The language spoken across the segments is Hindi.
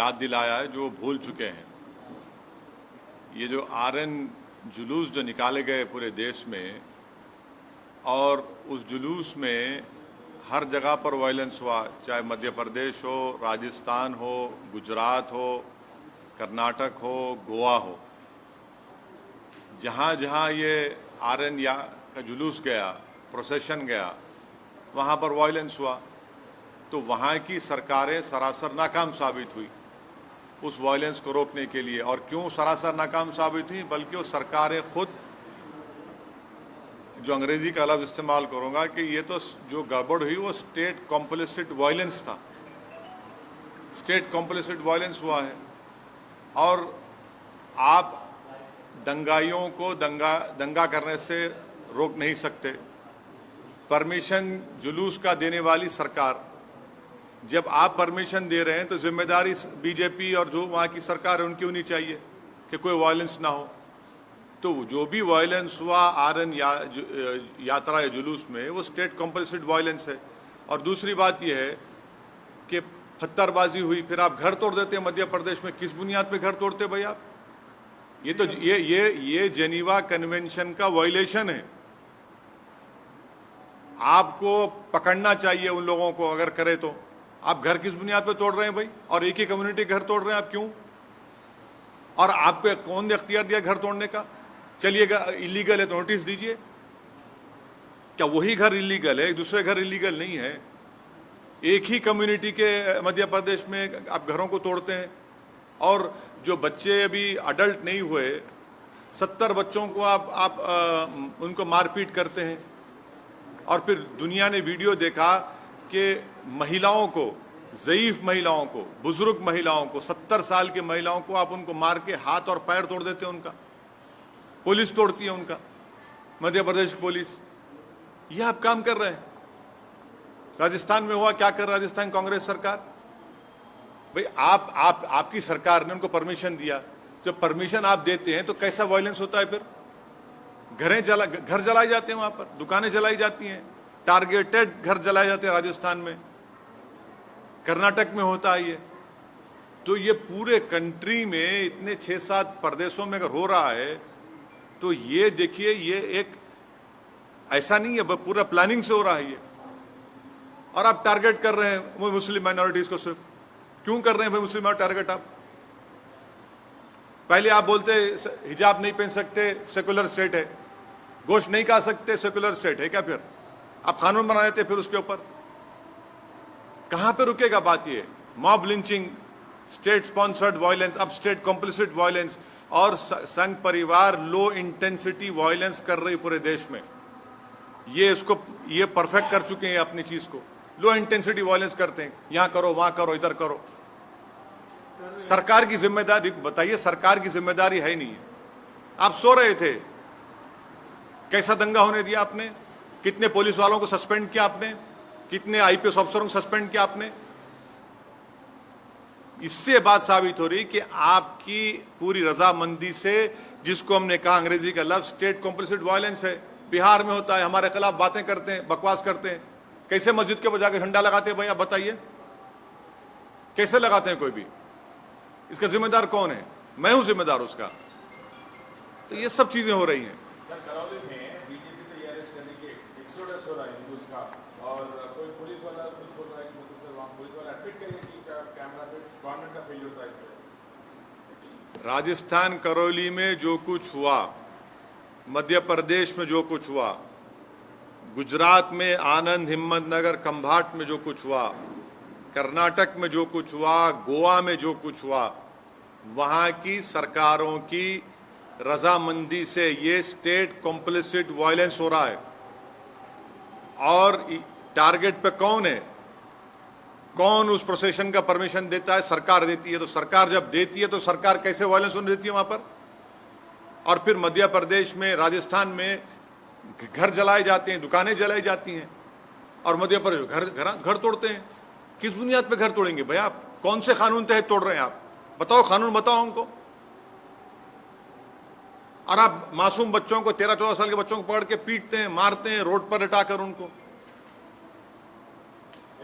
याद दिलाया है जो भूल चुके हैं। ये जो आरएन जुलूस जो निकाले गए पूरे देश में, और उस जुलूस में हर जगह पर वायलेंस हुआ, चाहे मध्य प्रदेश हो, राजस्थान हो, गुजरात हो, कर्नाटक हो, गोवा हो, जहाँ जहाँ ये आरएन या का जुलूस गया, प्रोसेशन गया, वहाँ पर वायलेंस हुआ। तो वहाँ की सरकारें सरासर नाकाम साबित हुई उस वायलेंस को रोकने के लिए। और क्यों सरासर नाकाम साबित हुई? बल्कि वो सरकारें खुद, जो अंग्रेजी का लफ्ज़ इस्तेमाल करूँगा कि ये तो जो गड़बड़ हुई वो स्टेट कॉम्प्लिसिट वायलेंस था, स्टेट कॉम्प्लिसिट वायलेंस हुआ है। और आप दंगाइयों को दंगा करने से रोक नहीं सकते। परमिशन जुलूस का देने वाली सरकार, जब आप परमिशन दे रहे हैं तो जिम्मेदारी बीजेपी और जो वहाँ की सरकार है उनकी होनी चाहिए कि कोई वायलेंस ना हो। तो जो भी वायलेंस हुआ आरएन यात्रा या जुलूस में, वो स्टेट कॉम्पल्सिड वायलेंस है। और दूसरी बात यह है कि पत्थरबाजी हुई, फिर आप घर तोड़ देते हैं मध्य प्रदेश में। किस बुनियाद पे घर तोड़ते भाई आप? ये तो ये जेनीवा कन्वेंशन का वायलेशन है। आपको पकड़ना चाहिए उन लोगों को, अगर करे तो। आप घर किस बुनियाद पे तोड़ रहे हैं भाई? और एक ही कम्युनिटी घर तोड़ रहे हैं आप, क्यों? और आपको कौन ने अख्तियार दिया घर तोड़ने का? चलिएगा इलीगल है तो नोटिस दीजिए। क्या वही घर इलीगल है, दूसरे घर इलीगल नहीं है? एक ही कम्युनिटी के मध्य प्रदेश में आप घरों को तोड़ते हैं। और जो बच्चे अभी अडल्ट नहीं हुए, 70 बच्चों को आप उनको मारपीट करते हैं। और फिर दुनिया ने वीडियो देखा कि महिलाओं को, ज़ईफ महिलाओं को, बुजुर्ग महिलाओं को, 70 साल की महिलाओं को आप उनको मार के हाथ और पैर तोड़ देते हैं उनका। पुलिस तोड़ती है उनका, मध्य प्रदेश पुलिस। ये आप काम कर रहे हैं। राजस्थान में हुआ, क्या कर राजस्थान कांग्रेस सरकार? भाई आपकी सरकार ने उनको परमिशन दिया। जब परमिशन आप देते हैं तो कैसा वायलेंस होता है? फिर घर जलाए जाते हैं, वहां पर दुकानें जलाई जाती हैं, टारगेटेड घर जलाए जाते हैं राजस्थान में, कर्नाटक में होता है ये। तो ये पूरे कंट्री में इतने 6-7 प्रदेशों में अगर हो रहा है तो ये देखिए, ये एक ऐसा नहीं है, पूरा प्लानिंग से हो रहा है ये। और आप टारगेट कर रहे हैं वो मुस्लिम माइनॉरिटीज को। सिर्फ क्यों कर रहे हैं भाई मुस्लिम टारगेट? आप पहले आप बोलते हिजाब नहीं पहन सकते, सेकुलर स्टेट है, गोश्त नहीं खा सकते, सेकुलर स्टेट है क्या? फिर आप कानून बना देते फिर उसके ऊपर। कहां पे रुकेगा बात? ये mob lynching, state sponsored violence, अब स्टेट कॉम्प्लिसिट वायलेंस, और संघ परिवार लो इंटेंसिटी वायलेंस कर रही पूरे देश में। ये परफेक्ट कर चुके हैं अपनी चीज को। लो इंटेंसिटी वायलेंस करते हैं, यहां करो, वहां करो, इधर करो। सरकार की जिम्मेदारी बताइए? सरकार की जिम्मेदारी है नहीं है। आप सो रहे थे, कैसा दंगा होने दिया आपने? कितने पुलिस वालों को सस्पेंड किया आपने? कितने आईपीएस अफसरों को सस्पेंड किया आपने? इससे बात साबित हो रही कि आपकी पूरी रजामंदी से, जिसको हमने कहा अंग्रेजी का लफ्ज स्टेट कॉम्प्लिसिट वायलेंस है, बिहार में होता है। हमारे खिलाफ बातें करते हैं, बकवास करते हैं। कैसे मस्जिद के बजा के झंडा लगाते हैं भाई? आप बताइए, कैसे लगाते हैं कोई भी? इसका जिम्मेदार कौन है? मैं हूं जिम्मेदार उसका। तो ये सब चीजें हो रही हैं। सर, करौली में बीजेपी तो ये अरेस्ट करने के एक्सोडस हो रहा है हिंदूज का, और कोई पुलिस वाला खुद बोल रहा है कि मतलब सर वहाँ पुलिस वाला एडमिट करिए कि कैमरा पे गवर्नमेंट का फेलियर होता है इस तरह। राजस्थान करौली में जो कुछ हुआ, मध्य प्रदेश में जो कुछ हुआ, गुजरात में आनंद, हिम्मतनगर, खंभाट में जो कुछ हुआ, कर्नाटक में जो कुछ हुआ, गोवा में जो कुछ हुआ, वहाँ की सरकारों की रजामंदी से ये स्टेट कॉम्प्लिसिट वायलेंस हो रहा है। और टारगेट पे कौन है? कौन उस प्रोसेशन का परमिशन देता है? सरकार देती है। तो सरकार जब देती है तो सरकार कैसे वायलेंस होने देती है वहां पर? और फिर मध्य प्रदेश में, राजस्थान में घर जलाए जाते हैं, दुकानें जलाई जाती हैं, और मध्य प्रदेश घर तोड़ते हैं। किस बुनियाद पे घर तोड़ेंगे भाई आप? कौन से कानून तहत तोड़ रहे हैं आप? बताओ, कानून बताओ हमको। और आप मासूम बच्चों को, 13-14 साल के बच्चों को पकड़ के पीटते हैं, मारते हैं, रोड पर लटाकर उनको।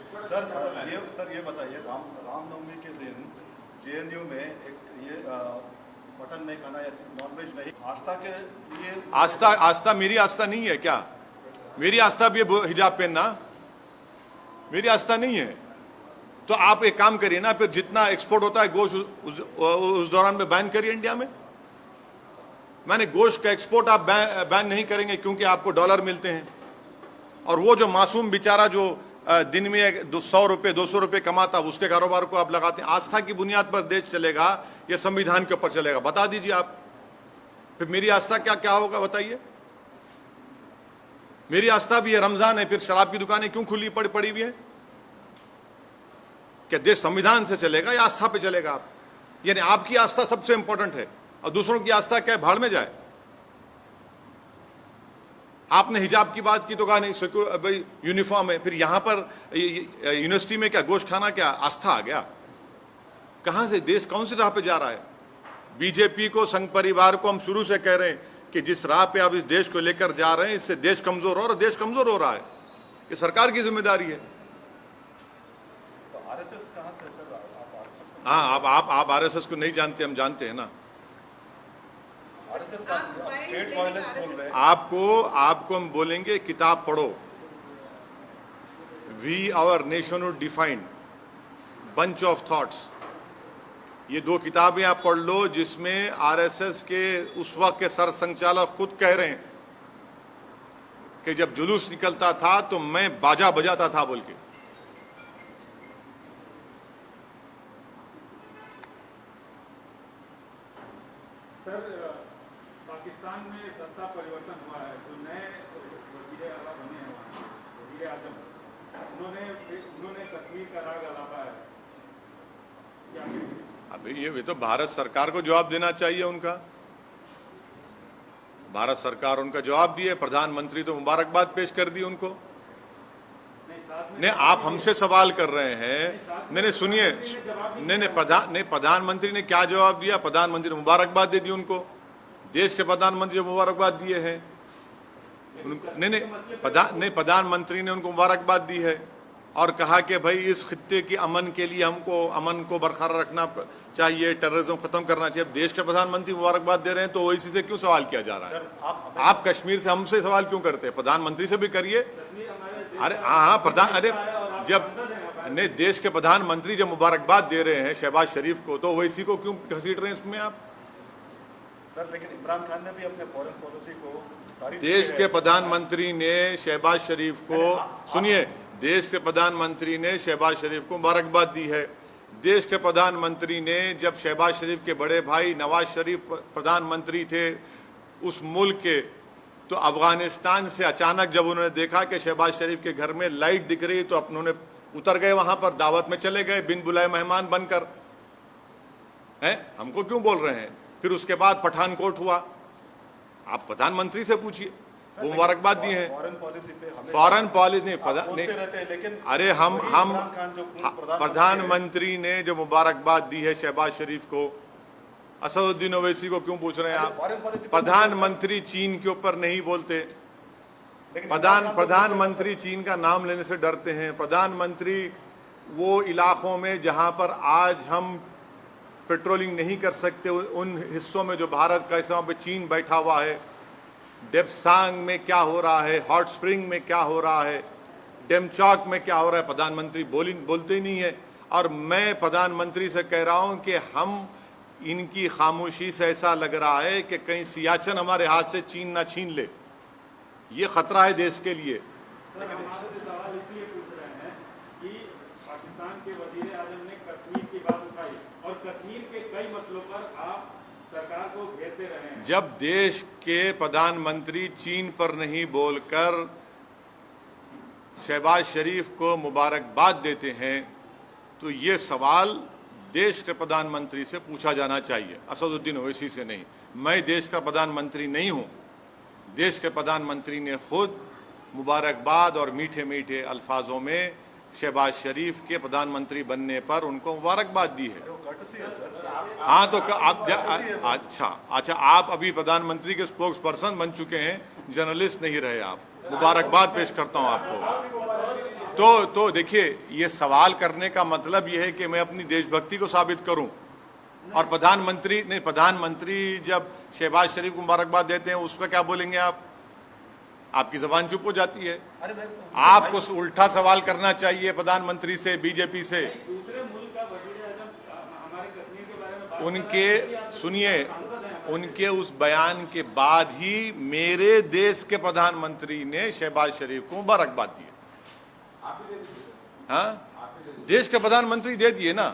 सर ये बताइए, रामनवमी के दिन जेएनयू में एक ये मटन नहीं खाना या नॉनवेज नहीं, आस्था के लिए आस्था मेरी आस्था नहीं है क्या? मेरी आस्था भी है हिजाब पहनना, मेरी आस्था नहीं है। तो आप एक काम करिए ना, फिर जितना एक्सपोर्ट होता है गोश्त उस दौरान में बैन करिए इंडिया में। मैंने गोश्त का एक्सपोर्ट आप बैन नहीं करेंगे क्योंकि आपको डॉलर मिलते हैं, और वो जो मासूम बेचारा जो दिन में 100 रुपये 200 रुपये कमाता, उसके कारोबार को आप लगाते हैं। आस्था की बुनियाद पर देश चलेगा या संविधान के ऊपर चलेगा? बता दीजिए आप। फिर मेरी आस्था क्या क्या होगा बताइए? मेरी आस्था भी है रमजान है, फिर शराब की दुकानें क्यों खुली पड़ी हुई है? क्या देश संविधान से चलेगा या आस्था पे चलेगा आप? यानी आपकी आस्था सबसे इंपॉर्टेंट है और दूसरों की आस्था क्या भाड़ में जाए? आपने हिजाब की बात की तो कहा नहीं भाई यूनिफॉर्म है, फिर यहां पर यूनिवर्सिटी में क्या गोश्त खाना क्या आस्था आ गया? कहां से देश कौन सी राह पे जा रहा है? बीजेपी को, संघ परिवार को हम शुरू से कह रहे हैं कि जिस राह पे आप इस देश को लेकर जा रहे हैं इससे देश कमजोर हो रहा है, और देश कमजोर हो रहा है। ये सरकार की जिम्मेदारी है। तो आरएसएस कहाँ से सर? आप RSS हाँ, आप आरएसएस को नहीं जानते, हम जानते हैं ना। आरएसएस का स्टेट वायलेंस बोल रहे हैं। आपको हम बोलेंगे किताब पढ़ो। We our nationhood defined, bunch of thoughts, ये 2 किताबें आप पढ़ लो जिसमें आरएसएस के उस वक्त के सर संचालक खुद कह रहे हैं कि जब जुलूस निकलता था तो मैं बाजा बजाता था बोल के। सर, पाकिस्तान में सत्ता परिवर्तन हुआ है, जो नए वज़ीर आला बने हैं वहाँ, वज़ीर आज़म, उन्होंने कश्मीर का राग अलापा है। क्या अभी ये तो भारत सरकार को जवाब देना चाहिए उनका। भारत सरकार उनका जवाब दिए, प्रधानमंत्री तो मुबारकबाद पेश कर दी उनको। नहीं, आप हमसे सवाल कर रहे हैं। नहीं सुनिए, नहीं प्रधानमंत्री ने क्या जवाब दिया? प्रधानमंत्री ने मुबारकबाद दे दी उनको। देश के प्रधानमंत्री जो मुबारकबाद दिए हैं उनको, नहीं प्रधानमंत्री ने उनको मुबारकबाद दी है और कहा कि भाई इस खित्ते की अमन के लिए हमको अमन को बरकरार रखना चाहिए, टेररिज्म खत्म करना चाहिए। अब देश के प्रधानमंत्री मुबारकबाद दे रहे हैं तो ओवैसी से क्यों सवाल किया जा रहा है? आप कश्मीर से हमसे सवाल क्यों करते हैं? प्रधानमंत्री से भी करिए। अरे हाँ, जब नहीं देश के प्रधानमंत्री जब मुबारकबाद दे रहे हैं शहबाज शरीफ को, तो ओवैसी को क्यों घसीट रहे हैं इसमें आप? सर लेकिन इमरान खान ने भी अपने फॉरेन पॉलिसी को तारीफ देश के प्रधानमंत्री ने शहबाज शरीफ को, सुनिए, देश के प्रधानमंत्री ने शहबाज शरीफ को मुबारकबाद दी है। देश के प्रधानमंत्री ने, जब शहबाज शरीफ के बड़े भाई नवाज शरीफ प्रधानमंत्री थे उस मुल्क के, तो अफगानिस्तान से अचानक जब उन्होंने देखा कि शहबाज शरीफ के घर में लाइट दिख रही तो उन्होंने उतर गए, वहां पर दावत में चले गए बिन बुलाए मेहमान बनकर। हैं, हमको क्यों बोल रहे हैं? फिर उसके बाद पठानकोट हुआ, आप प्रधानमंत्री से पूछिए, वो मुबारकबाद दिए हैं। फॉरेन पॉलिसी पे फॉरेन पॉलिसी नहीं रहते हैं, लेकिन अरे हम प्रधानमंत्री ने जो मुबारकबाद दी है शहबाज शरीफ को, असदुद्दीन ओवैसी को क्यों पूछ रहे हैं आप? प्रधानमंत्री चीन के ऊपर नहीं बोलते। प्रधानमंत्री चीन का नाम लेने से डरते हैं। प्रधानमंत्री वो इलाकों में जहां पर आज हम पेट्रोलिंग नहीं कर सकते, उन हिस्सों में जो भारत का हिस्सा पे चीन बैठा हुआ है, डेप्सांग में क्या हो रहा है, हॉट स्प्रिंग में क्या हो रहा है, डेमचौक में क्या हो रहा है, प्रधानमंत्री बोलते ही नहीं है। और मैं प्रधानमंत्री से कह रहा हूं कि हम इनकी खामोशी से ऐसा लग रहा है कि कहीं सियाचिन हमारे हाथ से चीन ना छीन ले। ये खतरा है देश के लिए। सर, हम आपसे सवाल इसलिए पूछ रहे हैं कि पाकिस्तान के वज़ीर आज़म ने कश्मीर की बात उठाई और कश्मीर के कई मसलों पर आप सरकार को घेरते रहे हैं। जब देश के प्रधानमंत्री चीन पर नहीं बोलकर शहबाज शरीफ को मुबारकबाद देते हैं तो ये सवाल देश के प्रधानमंत्री से पूछा जाना चाहिए, असदुद्दीन ओवैसी से नहीं। मैं देश का प्रधानमंत्री नहीं हूं। देश के प्रधानमंत्री ने खुद मुबारकबाद और मीठे मीठे अल्फाजों में शहबाज शरीफ के प्रधानमंत्री बनने पर उनको मुबारकबाद दी है। हाँ, तो आप अच्छा आप अभी प्रधानमंत्री के स्पोक्स पर्सन बन चुके हैं, जर्नलिस्ट नहीं रहे आप। मुबारकबाद पेश करता हूं आपको। तो देखिए, ये सवाल करने का मतलब ये है कि मैं अपनी देशभक्ति को साबित करूं। और प्रधानमंत्री जब शहबाज शरीफ को मुबारकबाद देते हैं उस पर क्या बोलेंगे आप? आपकी जबान चुप हो जाती है। अरे मैं आपको उल्टा सवाल करना चाहिए प्रधानमंत्री से, बीजेपी से। दूसरे मुल्क का वजीर आजम हमारे कश्मीर के बारे में बात उनके सुनिए, उनके उस बयान के बाद ही मेरे देश के प्रधानमंत्री ने शहबाज शरीफ को मुबारकबाद दी। आप ही दे दीजिए सर, हाँ, आप ही दे दीजिए। देश के प्रधानमंत्री दे दिए ना,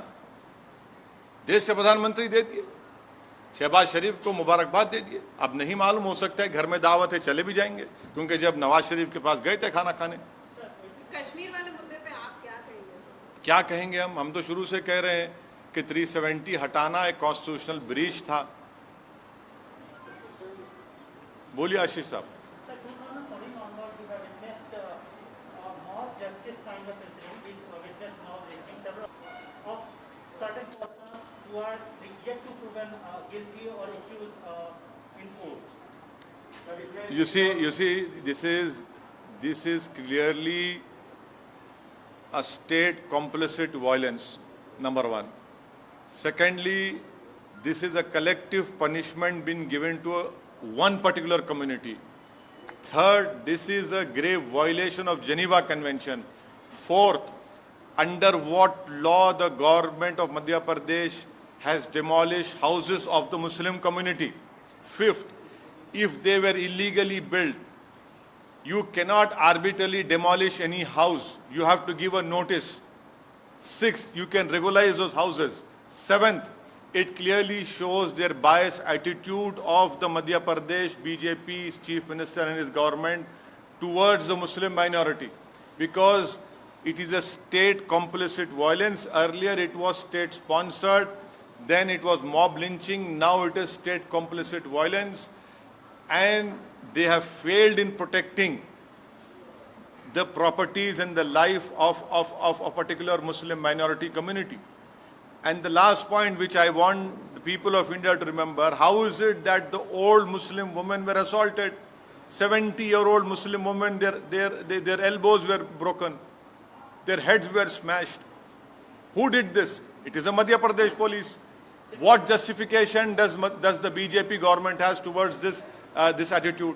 देश के प्रधानमंत्री दे दिए, शहबाज शरीफ को मुबारकबाद दे दिए। अब नहीं मालूम, हो सकता है घर में दावत है चले भी जाएंगे, क्योंकि जब नवाज शरीफ के पास गए थे खाना खाने। कश्मीर वाले मुद्दे पे आप क्या कहेंगे सर? क्या कहेंगे हम तो शुरू से कह रहे हैं कि 370 हटाना एक कॉन्स्टिट्यूशनल ब्रीच था। बोलिए आशीष साहब। Sir, 2014 onward, we have witnessed more justice kind of incident. We witnessed now listing several of certain persons who are yet to proven guilty or accused in court. You see, this is clearly a state complicit violence, number one. Secondly, this is a collective punishment being given to one particular community. Third, this is a grave violation of Geneva Convention. Fourth, under what law the government of Madhya Pradesh has demolished houses of the Muslim community. Fifth, if they were illegally built, you cannot arbitrarily demolish any house. You have to give a notice. Sixth, you can regularize those houses. Seventh, it clearly shows their biased attitude of the Madhya Pradesh BJP's chief minister and his government towards the Muslim minority, because it is a state complicit violence. Earlier it was state sponsored, then it was mob lynching, now it is state complicit violence, and they have failed in protecting the properties and the life of a particular Muslim minority community. And the last point which I want the people of India to remember, how is it that the old Muslim women were assaulted? 70-year-old Muslim women, their elbows were broken, their heads were smashed. Who did this? It is a Madhya Pradesh police. What justification does the BJP government has towards this attitude?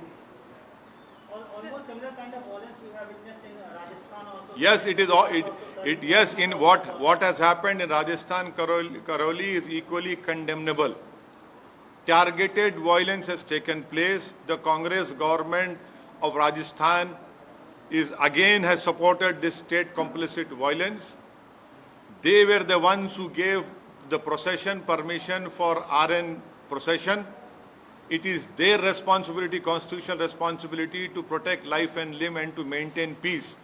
Almost similar kind of violence we have witnessed in Rajasthan also. Yes, it is. Yes, in what has happened in Rajasthan, Karoli is equally condemnable. Targeted violence has taken place. The Congress government of Rajasthan has supported this state complicit violence. They were the ones who gave the procession permission for RN procession. It is their responsibility, constitutional responsibility, to protect life and limb and to maintain peace,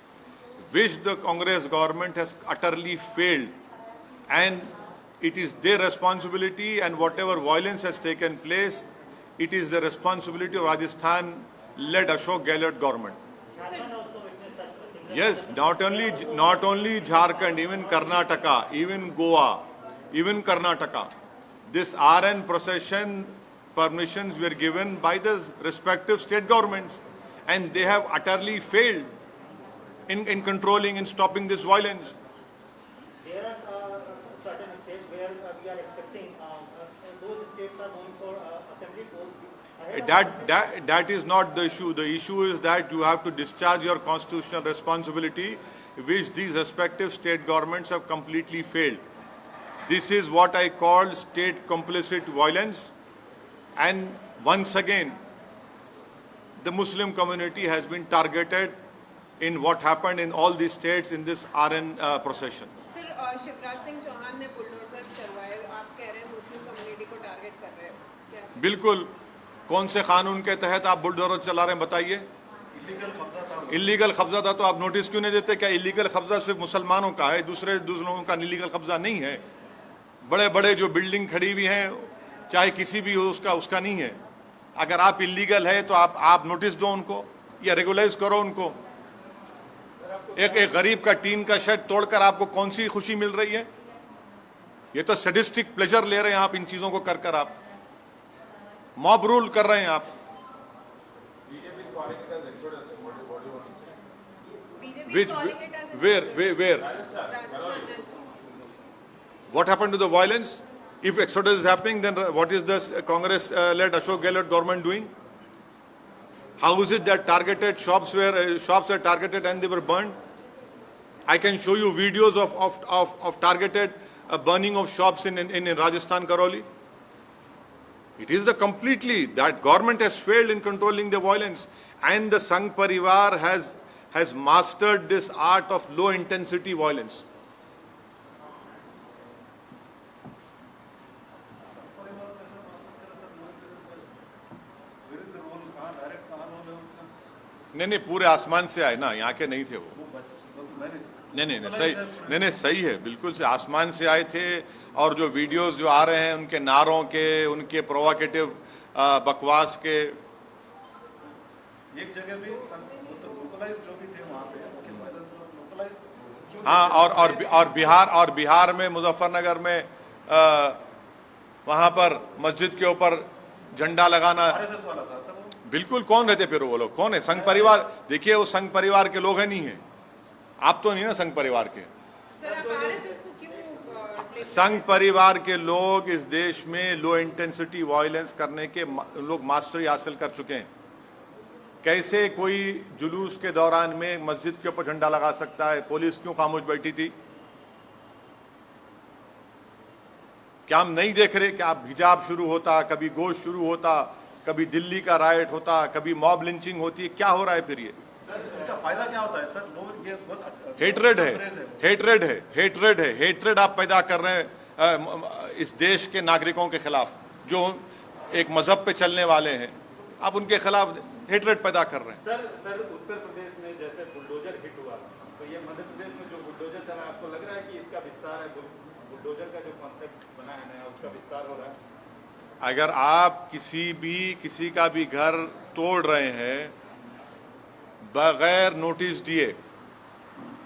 which the Congress government has utterly failed. And it is their responsibility, and whatever violence has taken place, it is the responsibility of Rajasthan-led Ashok Gehlot government. Jharkhand also witnessed such a similar. Yes, not only Jharkhand, even Karnataka, even Goa, even Karnataka. This RN procession permissions were given by the respective state governments, and they have utterly failed in controlling and stopping this violence. There are certain states where we are expecting those states are going for assembly polls. ahead of That is not the issue. The issue is that you have to discharge your constitutional responsibility, which these respective state governments have completely failed. This is what I call state complicit violence. And once again, the Muslim community has been targeted in what happened in all these states in this RN procession. Sir Shivraj Singh Chouhan ने बुलडोजर्स चलवाए, आप कह रहे हैं मुस्लिम कम्युनिटी को टारगेट कर रहे हैं क्या? बिल्कुल। कौन से कानून के तहत आप बुलडोजर चला रहे हैं बताइए? इलीगल कब्जा था तो आप नोटिस क्यों नहीं देते? क्या इलीगल कब्जा सिर्फ मुसलमानों का है, दूसरे लोगों का इलीगल कब्जा नहीं है? बड़े बड़े जो बिल्डिंग खड़ी हुई हैं, चाहे किसी भी हो, उसका नहीं है। अगर आप इलीगल है तो आप नोटिस दो उनको या रेगुलाइज करो उनको। एक गरीब का टीन का शेड तोड़कर आपको कौन सी खुशी मिल रही है? ये तो सैडिस्टिक प्लेजर ले रहे हैं आप इन चीजों को कर आप मॉब रूल कर रहे हैं आप। BJP is calling it as exodus. What do you want to say? BJP Which calling it as where Rajasthan and what happened to the violence? If exodus is happening, then what is the Congress-led Ashok Gehlot government doing? How is it that targeted shops were targeted and they were burned? I can show you videos of targeted burning of shops in Rajasthan, Karoli. It is that government has failed in controlling the violence, and the Sangh Parivar has mastered this art of low intensity violence. Where is the role? कहाँ direct कहाँ role है उनका? नहीं, पूरे आसमान से आए ना, यहाँ के नहीं थे वो मैंने नहीं, सही है, बिल्कुल से आसमान से आए थे। और जो वीडियोस जो आ रहे हैं उनके नारों के, उनके प्रोवोकेटिव बकवास के, एक जगह भी लोकलाइज जो भी थे वहाँ पे लोकलाइज क्यों? हाँ, और बिहार में मुजफ्फरनगर में वहाँ पर मस्जिद के ऊपर झंडा लगाना, आरएसएस वाला था सर वो। बिल्कुल। कौन रहते फिर वो लोग? कौन है? संघ परिवार। देखिए, वो संघ परिवार के लोग हैं, नहीं है? आप तो नहीं ना संघ परिवार के? सर, आप आरएसएस को क्यों संघ परिवार के लोग इस देश में लो इंटेंसिटी वायलेंस करने के लोग मास्टरी हासिल कर चुके हैं। कैसे कोई जुलूस के दौरान में मस्जिद के ऊपर झंडा लगा सकता है? पुलिस क्यों खामोश बैठी थी? क्या हम नहीं देख रहे कि आप हिजाब शुरू होता, कभी गोश्त शुरू होता, कभी दिल्ली का राइट होता, कभी मॉब लिंचिंग होती है? क्या हो रहा है फिर ये? इनका फायदा क्या होता है सर? लोग ये बहुत अच्छा हेट्रेड आप पैदा कर रहे हैं इस देश के नागरिकों के खिलाफ, जो एक मजहब पे चलने वाले हैं। आप उनके खिलाफ हेट्रेड पैदा कर रहे हैं। सर उत्तर प्रदेश में जैसे बुलडोजर हिट हुआ, तो ये मध्य प्रदेश में जो बुलडोजर चला, आपको लग रहा है कि इसका विस्तार है? बुलडोजर का जो कॉन्सेप्ट बना है नया, उसका विस्तार हो रहा है? अगर आप किसी का भी घर तोड़ रहे हैं बगैर नोटिस दिए,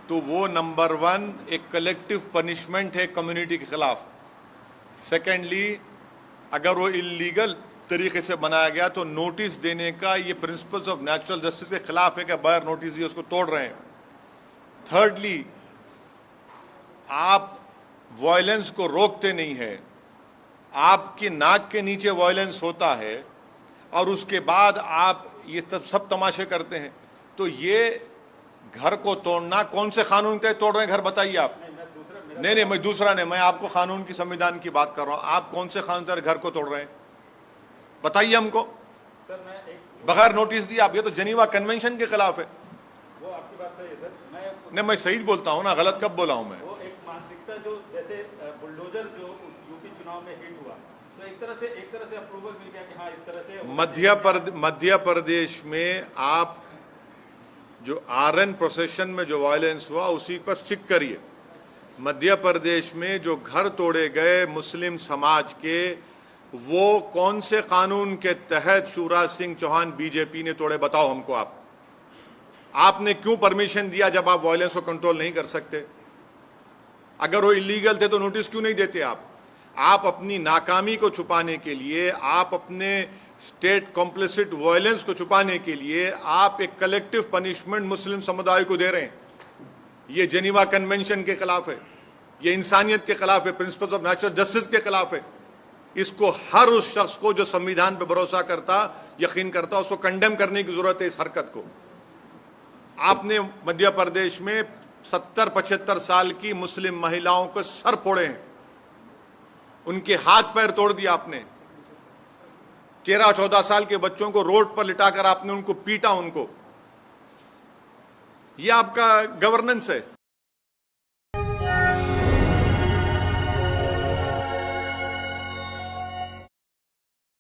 तो वो नंबर 1 एक कलेक्टिव पनिशमेंट है कम्युनिटी के खिलाफ। सेकेंडली, अगर वो इलीगल तरीके से बनाया गया तो नोटिस देने का ये प्रिंसिपल्स ऑफ नेचुरल जस्टिस के खिलाफ है कि बगैर नोटिस दिए उसको तोड़ रहे हैं। थर्डली, आप वायलेंस को रोकते नहीं है, आपकी नाक के नीचे वायलेंस होता है और उसके बाद आप ये सब तमाशे करते हैं। तो ये घर को तोड़ना कौन से कानून के तोड़ रहे हैं घर? बताइए आप। नहीं, मैं दूसरा नहीं, मैं आपको कानून की, संविधान की बात कर रहा हूं। आप कौन से कानून के घर को तोड़ रहे हैं? बताइए हमको। सर मैं एक बगैर नोटिस दिए आप, ये तो जेनीवा कन्वेंशन के खिलाफ है। वो आपकी बात सही है सर। नहीं, मैं सही बोलता हूं ना, गलत कब बोला हूं मैं? वो एक मानसिकता जो जैसे बुलडोजर जो यूपी चुनाव में हिट हुआ, तो एक तरह से अप्रूवल मिल गया कि हाँ इस तरह से मध्य प्रदेश में आप जो आरएन प्रोसेशन में जो वायलेंस हुआ उसी पर स्टिक करिए। मध्य प्रदेश में जो घर तोड़े गए मुस्लिम समाज के, वो कौन से कानून के तहत शिवराज सिंह चौहान बीजेपी ने तोड़े? बताओ हमको। आपने क्यों परमिशन दिया जब आप वायलेंस को कंट्रोल नहीं कर सकते? अगर वो इलीगल थे तो नोटिस क्यों नहीं देते आप अपनी नाकामी को छुपाने के लिए, आप अपने स्टेट कॉम्प्लिसिट वायलेंस को छुपाने के लिए आप एक कलेक्टिव पनिशमेंट मुस्लिम समुदाय को दे रहे हैं। ये जेनीवा कन्वेंशन के खिलाफ है, ये इंसानियत के खिलाफ है, प्रिंसिपल्स ऑफ नेचुरल जस्टिस के खिलाफ है। इसको हर उस शख्स को जो संविधान पर भरोसा करता, यकीन करता, उसको कंडेम करने की जरूरत है इस हरकत को। आपने मध्य प्रदेश में 70-75 साल की मुस्लिम महिलाओं को सर फोड़े हैं, उनके हाथ पैर तोड़ दिया आपने। 13-14 साल के बच्चों को रोड पर लिटाकर आपने उनको पीटा। ये आपका गवर्नेंस है।